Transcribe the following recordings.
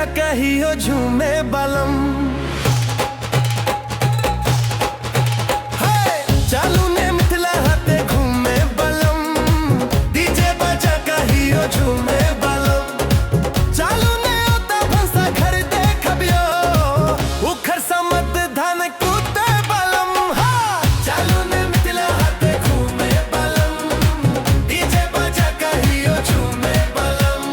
बजा कहियो झूमे बलम। चालू ने मिथिला हाथे घूमे बलम, डीजे बजा कहियो झूमे बलम। चालू ने ओता भंसा घर देखबियो, उखर समत धान कूटे बलम। चालू ने मिथिला हाथे घूमे बलम, डीजे बजा कहियो झूमे बलम।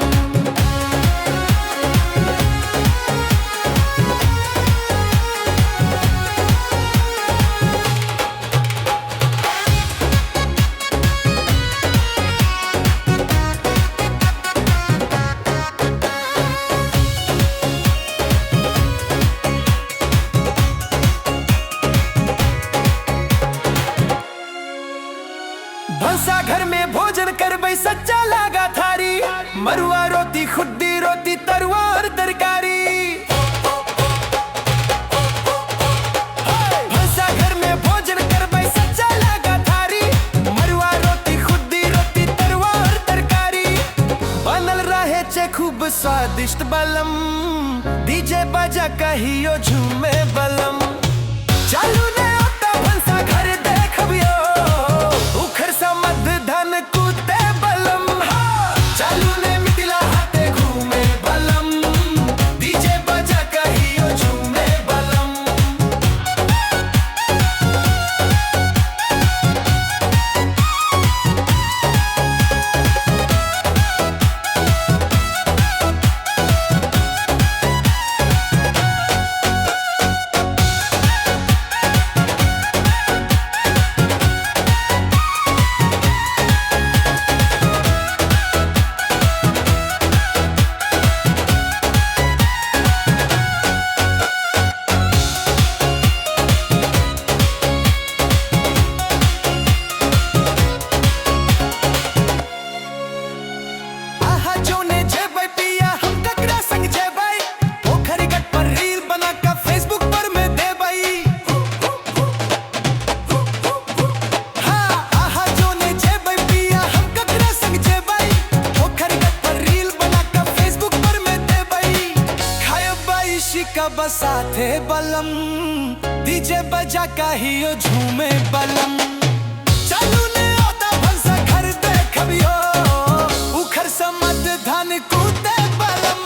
भंसा घर में भोजन करबै सच्चा लागा थारी, मरुआ रोटी खुद्दी रोटी तरुआ और तरकारी। भंसा घर में भोजन करबै सच्चा लागा थारी, मरुआ रोटी खुद्दी रोटी तरुआ और तरकारी। बनल रहे छे खूब स्वादिष्ट बलम, डीजे बजा कहियो झूमे बलम। चालू ने ओता भंसा घर देखबियो, उखर समद धन कूटे बलम। चालू ने मिथिला हाथे घूमे बलम, डीजे बजा कहियो झूमे बलम। बसाथे बलम, डीजे बजा कहियो झूमे बलम। चालू ने ओता भंसा घर देखबियो, उखर समद धन कूटे बलम।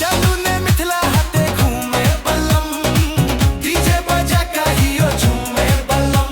चालू ने मिथिला हाथे घूमे बलम, डीजे बजा कहियो झूमे बलम।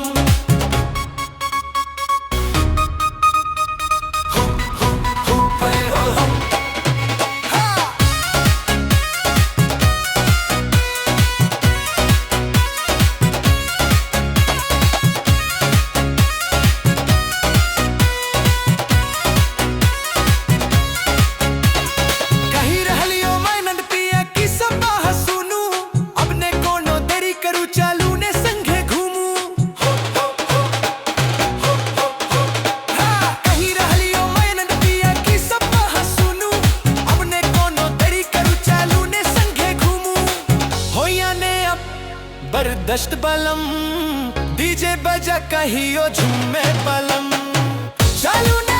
बरदस्त बलम, डीजे बजा कहियो झूमे बलम। चालू ने